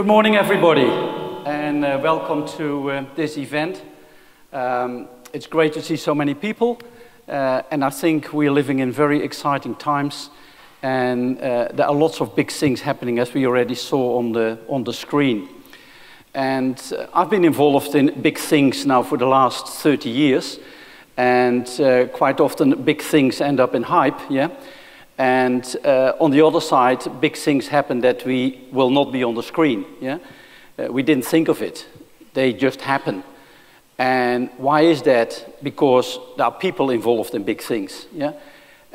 Good morning, everybody, and welcome to this event. It's great to see so many people, and I think we're living in very exciting times, and there are lots of big things happening, as we already saw on the screen. And I've been involved in big things now for the last 30 years, and quite often big things end up in hype, yeah? And on the other side, big things happen that we will not be on the screen. Yeah? We didn't think of it. They just happen. And why is that? Because there are people involved in big things. Yeah?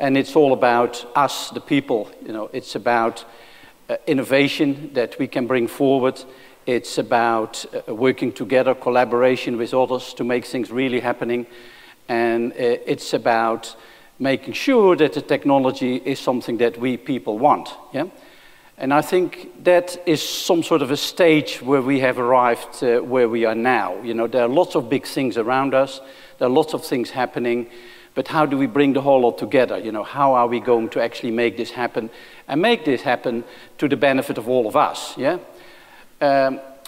And it's all about us, the people. You know, it's about innovation that we can bring forward. It's about working together, collaboration with others to make things really happening. And it's about making sure that the technology is something that we people want, yeah? And I think that is some sort of a stage where we have arrived where we are now. You know, there are lots of big things around us, there are lots of things happening, but how do we bring the whole lot together? You know, how are we going to actually make this happen, and make this happen to the benefit of all of us, yeah?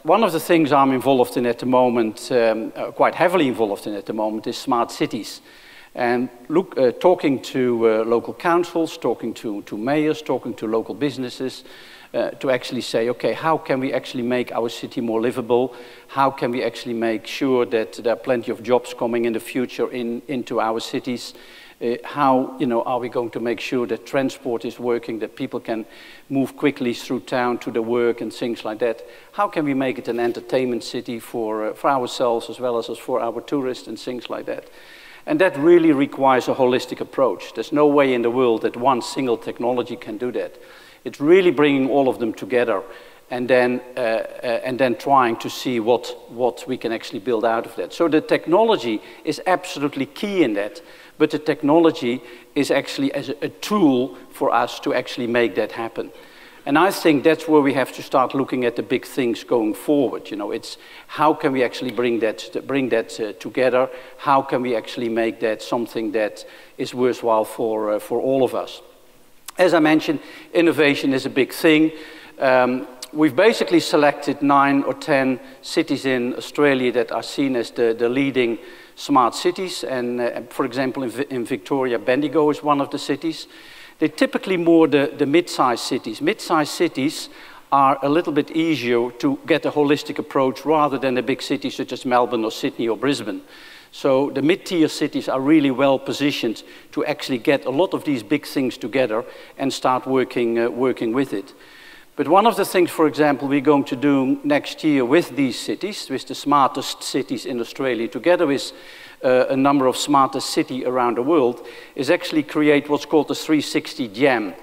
One of the things I'm involved in at the moment, quite heavily involved in at the moment, is smart cities. And talking to local councils, talking to mayors, talking to local businesses, to actually say, okay, how can we actually make our city more livable? How can we actually make sure that there are plenty of jobs coming in the future into our cities? How, you know, are we going to make sure that transport is working, that people can move quickly through town to their work and things like that? How can we make it an entertainment city for ourselves as well as for our tourists and things like that? And that really requires a holistic approach. There's no way in the world that one single technology can do that. It's really bringing all of them together and then trying to see what we can actually build out of that. So the technology is absolutely key in that, but the technology is actually as a tool for us to actually make that happen. And I think that's where we have to start looking at the big things going forward. You know, it's how can we actually bring that together? How can we actually make that something that is worthwhile for all of us? As I mentioned, innovation is a big thing. We've basically selected 9 or 10 cities in Australia that are seen as the leading smart cities. And for example, in Victoria, Bendigo is one of the cities. They're typically more the mid-sized cities. Mid-sized cities are a little bit easier to get a holistic approach rather than the big cities such as Melbourne or Sydney or Brisbane. So the mid-tier cities are really well positioned to actually get a lot of these big things together and start working with it. But one of the things, for example, we're going to do next year with these cities, with the smartest cities in Australia, together with a number of smartest cities around the world, is actually create what's called the 360 Jam.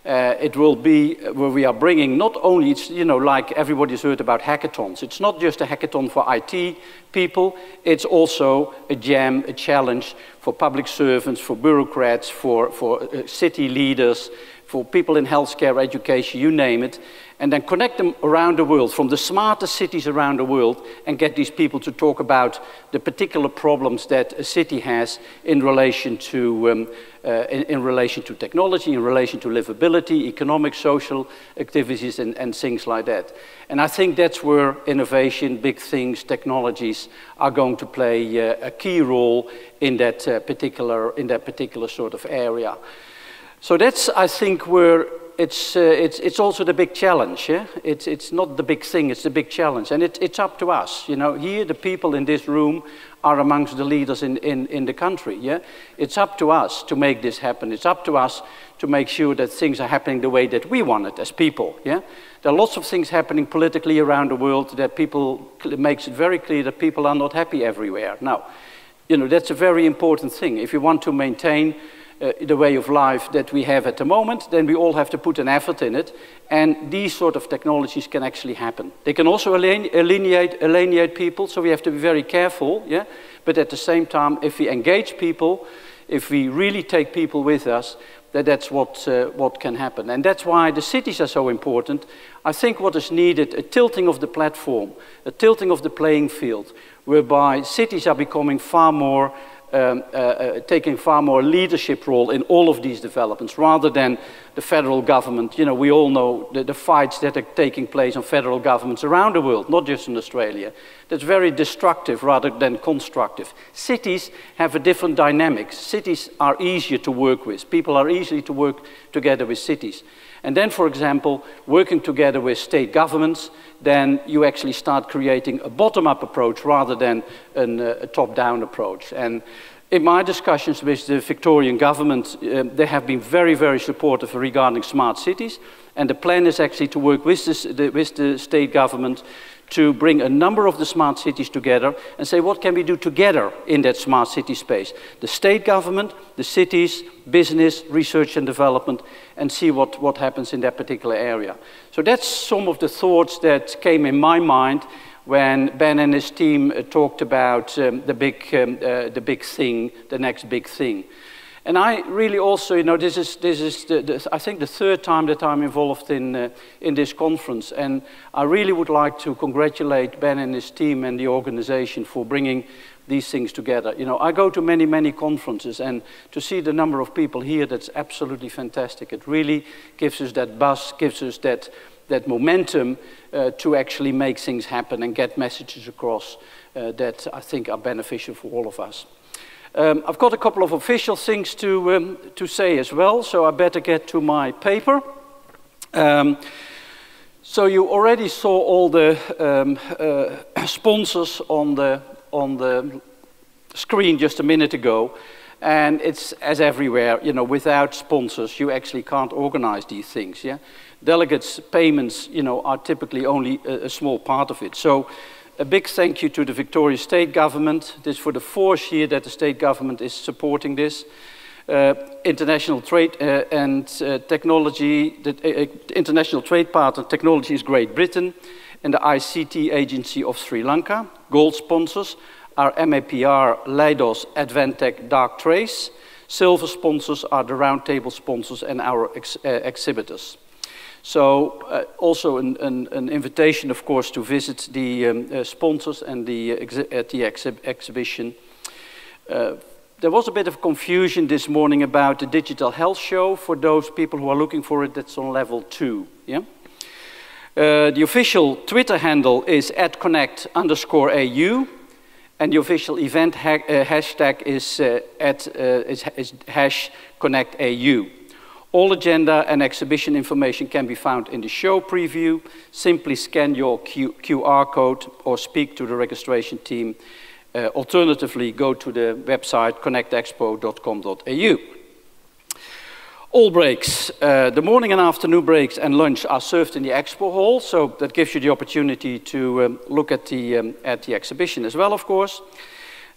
It will be where we are bringing not only, it's, you know, like everybody's heard about hackathons. It's not just a hackathon for IT people, it's also a jam, a challenge for public servants, for bureaucrats, for city leaders, for people in healthcare, education, you name it, and then connect them around the world, from the smartest cities around the world, and get these people to talk about the particular problems that a city has in relation to technology, in relation to livability, economic, social activities, and things like that. And I think that's where innovation, big things, technologies are going to play a key role in that particular sort of area. So that's, I think, where it's also the big challenge. Yeah? It's not the big thing; it's the big challenge, and it's up to us. You know, here the people in this room are amongst the leaders in the country. Yeah, it's up to us to make this happen. It's up to us to make sure that things are happening the way that we want it as people. Yeah, there are lots of things happening politically around the world that makes it very clear that people are not happy everywhere. Now, you know, that's a very important thing. If you want to maintain the way of life that we have at the moment, then we all have to put an effort in it, and these sort of technologies can actually happen. They can also alienate people, so we have to be very careful, yeah? But at the same time, if we engage people, if we really take people with us, that's what can happen. And that's why the cities are so important. I think what is needed, a tilting of the platform, a tilting of the playing field, whereby cities are becoming far more taking far more leadership role in all of these developments, rather than the federal government. You know, we all know the fights that are taking place on federal governments around the world, not just in Australia. That's very destructive rather than constructive. Cities have a different dynamic. Cities are easier to work with. People are easy to work together with cities. And then, for example, working together with state governments, then you actually start creating a bottom-up approach rather than a top-down approach. And in my discussions with the Victorian government, they have been very, very supportive regarding smart cities. And the plan is actually to work with the state government to bring a number of the smart cities together and say, what can we do together in that smart city space? The state government, the cities, business, research and development, and see what happens in that particular area. So that's some of the thoughts that came in my mind when Ben and his team talked about the big thing, the next big thing. And I really also, you know, this is I think the third time that I'm involved in this conference, and I really would like to congratulate Ben and his team and the organization for bringing these things together. You know, I go to many, many conferences, and to see the number of people here, that's absolutely fantastic. It really gives us that buzz, gives us that momentum to actually make things happen and get messages across that I think are beneficial for all of us. I've got a couple of official things to say as well, so I better get to my paper. So you already saw all the sponsors on the screen just a minute ago, and it's as everywhere, you know, without sponsors you actually can't organize these things. Yeah, delegates' payments, you know, are typically only a small part of it. So a big thank you to the Victoria State Government. This is for the 4th year that the State Government is supporting this. International Trade and Technology, the International Trade Partner Technology is Great Britain, and the ICT Agency of Sri Lanka. Gold sponsors are MAPR, Leidos, Advantech, Dark Trace. Silver sponsors are the roundtable sponsors and our exhibitors. So also an invitation, of course, to visit the sponsors and at the exhibition. There was a bit of confusion this morning about the digital health show. For those people who are looking for it, that's on level 2. Yeah? The official Twitter handle is @Connect_AU, and the official event hashtag is #ConnectAU. All agenda and exhibition information can be found in the show preview. Simply scan your QR code or speak to the registration team. Alternatively, go to the website connectexpo.com.au. All breaks, the morning and afternoon breaks and lunch are served in the expo hall, so that gives you the opportunity to look at the exhibition as well, of course.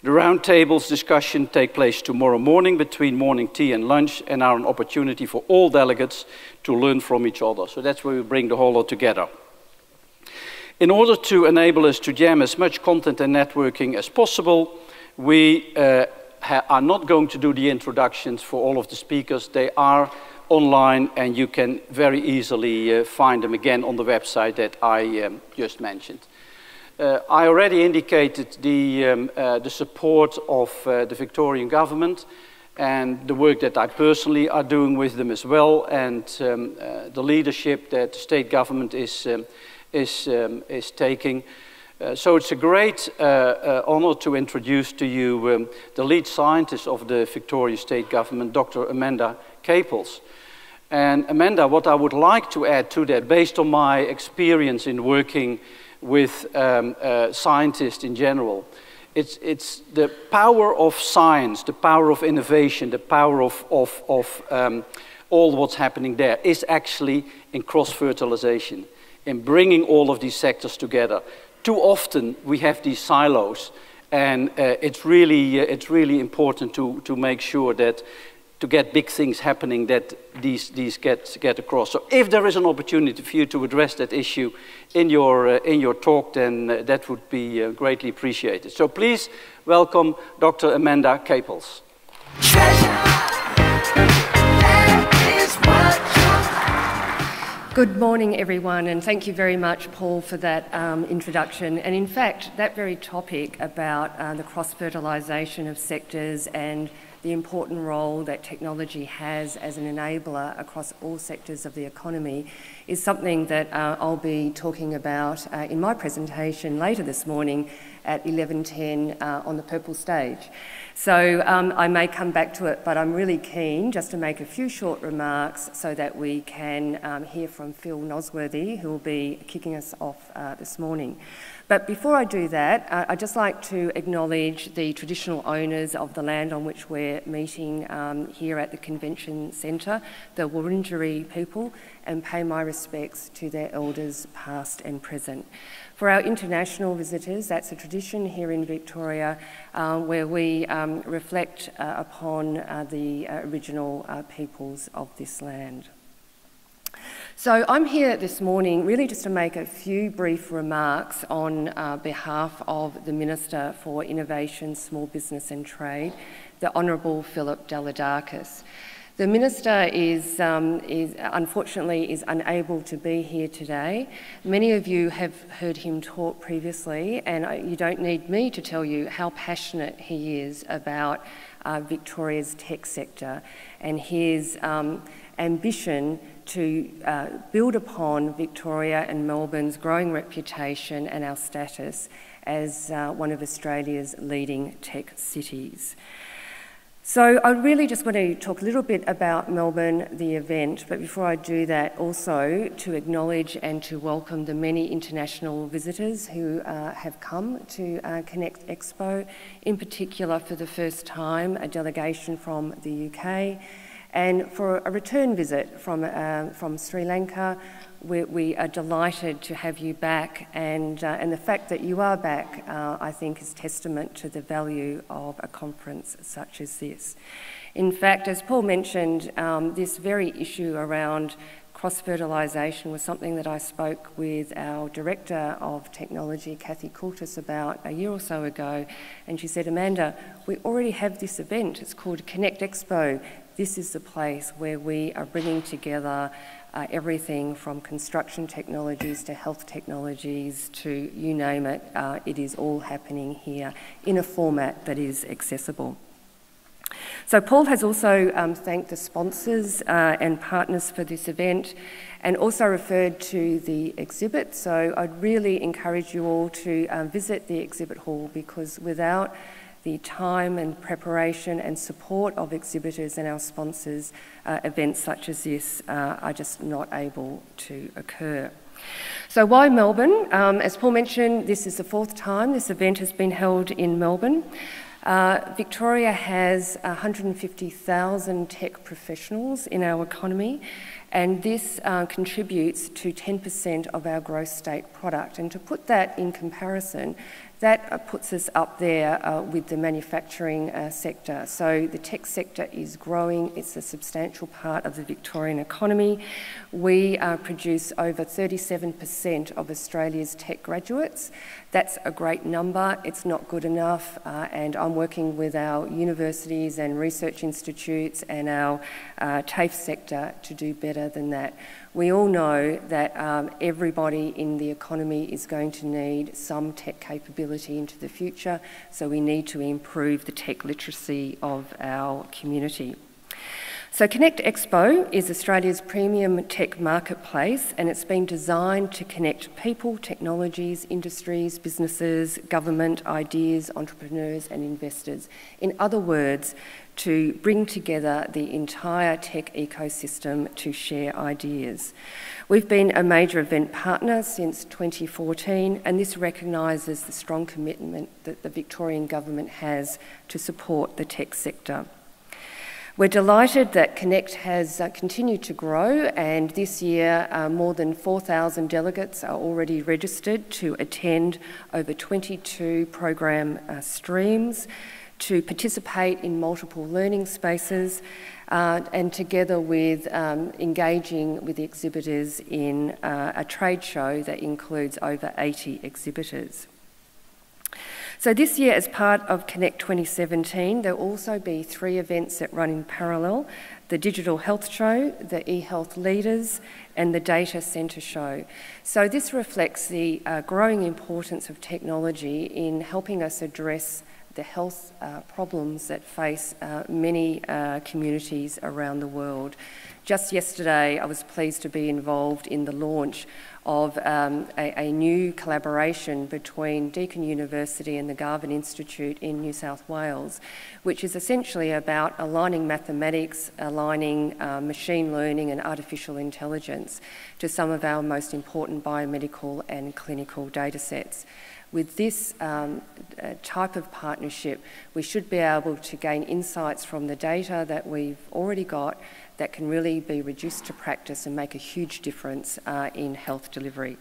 The roundtables discussion take place tomorrow morning between morning tea and lunch, and are an opportunity for all delegates to learn from each other. So that's where we bring the whole lot together. In order to enable us to jam as much content and networking as possible, we are not going to do the introductions for all of the speakers. They are online, and you can very easily find them again on the website that I just mentioned. I already indicated the support of the Victorian government and the work that I personally are doing with them as well, and the leadership that the state government is taking. So it's a great honor to introduce to you the lead scientist of the Victoria State Government, Dr. Amanda Capels. And Amanda, what I would like to add to that, based on my experience in working with scientists in general, it's the power of science, the power of innovation, the power of all what's happening there is actually in cross-fertilization, in bringing all of these sectors together. Too often we have these silos, and it's really important to make sure that to get big things happening, that these get across. So if there is an opportunity for you to address that issue in your talk, then that would be greatly appreciated. So please welcome Dr. Amanda Capels. Good morning, everyone, and thank you very much, Paul, for that introduction. And in fact, that very topic about the cross-fertilisation of sectors and the important role that technology has as an enabler across all sectors of the economy is something that I'll be talking about in my presentation later this morning at 11:10 on the purple stage. So I may come back to it, but I'm really keen just to make a few short remarks so that we can hear from Phil Nosworthy, who will be kicking us off this morning. But before I do that, I'd just like to acknowledge the traditional owners of the land on which we're meeting here at the Convention Centre, the Wurundjeri people, and pay my respects to their elders past and present. For our international visitors, that's a tradition here in Victoria where we reflect upon the original peoples of this land. So I'm here this morning really just to make a few brief remarks on behalf of the Minister for Innovation, Small Business and Trade, the Honourable Philip Dallidakis. The Minister unfortunately is unable to be here today. Many of you have heard him talk previously, and you don't need me to tell you how passionate he is about Victoria's tech sector and his ambition to build upon Victoria and Melbourne's growing reputation and our status as one of Australia's leading tech cities. So I really just want to talk a little bit about Melbourne, the event, but before I do that, also to acknowledge and to welcome the many international visitors who have come to Connect Expo, in particular for the first time, a delegation from the UK, and for a return visit from Sri Lanka. We are delighted to have you back, and the fact that you are back, I think, is testament to the value of a conference such as this. In fact, as Paul mentioned, this very issue around cross-fertilisation was something that I spoke with our Director of Technology, Kathy Coultis, about a year or so ago, and she said, Amanda, we already have this event. It's called Connect Expo. This is the place where we are bringing together everything from construction technologies to health technologies to you name it. It is all happening here in a format that is accessible. So Paul has also thanked the sponsors and partners for this event and also referred to the exhibit. So I'd really encourage you all to visit the exhibit hall, because without the time and preparation and support of exhibitors and our sponsors, events such as this are just not able to occur. So why Melbourne? As Paul mentioned, this is the fourth time this event has been held in Melbourne. Victoria has 150,000 tech professionals in our economy, and this contributes to 10% of our gross state product. And to put that in comparison, that puts us up there with the manufacturing sector. So the tech sector is growing. It's a substantial part of the Victorian economy. We produce over 37% of Australia's tech graduates. That's a great number. It's not good enough, and I'm working with our universities and research institutes and our TAFE sector to do better than that. We all know that everybody in the economy is going to need some tech capability into the future, so we need to improve the tech literacy of our community. So Connect Expo is Australia's premium tech marketplace, and it's been designed to connect people, technologies, industries, businesses, government, ideas, entrepreneurs and investors. In other words, to bring together the entire tech ecosystem to share ideas. We've been a major event partner since 2014, and this recognises the strong commitment that the Victorian Government has to support the tech sector. We're delighted that Connect has continued to grow, and this year more than 4,000 delegates are already registered to attend over 22 program streams, to participate in multiple learning spaces, and together with engaging with the exhibitors in a trade show that includes over 80 exhibitors. So this year, as part of Connect 2017, there'll also be 3 events that run in parallel: the Digital Health Show, the eHealth Leaders, and the Data Centre Show. So this reflects the growing importance of technology in helping us address the health problems that face many communities around the world. Just yesterday, I was pleased to be involved in the launch of a new collaboration between Deakin University and the Garvan Institute in New South Wales, which is essentially about aligning mathematics, aligning machine learning and artificial intelligence to some of our most important biomedical and clinical data sets. With this type of partnership, we should be able to gain insights from the data that we've already got that can really be reduced to practice and make a huge difference in health delivery.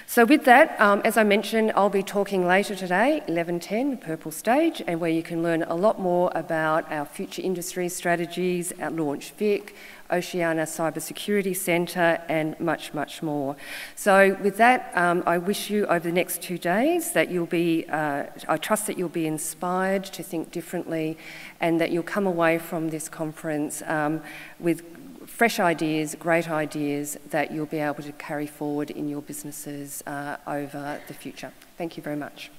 So with that, as I mentioned, I'll be talking later today, 11:10, Purple Stage, and where you can learn a lot more about our future industry strategies, our Launch Vic, Oceania Cybersecurity Centre, and much, much more. So with that, I wish you over the next 2 days that you'll be, I trust that you'll be inspired to think differently and that you'll come away from this conference with fresh ideas, great ideas that you'll be able to carry forward in your businesses over the future. Thank you very much.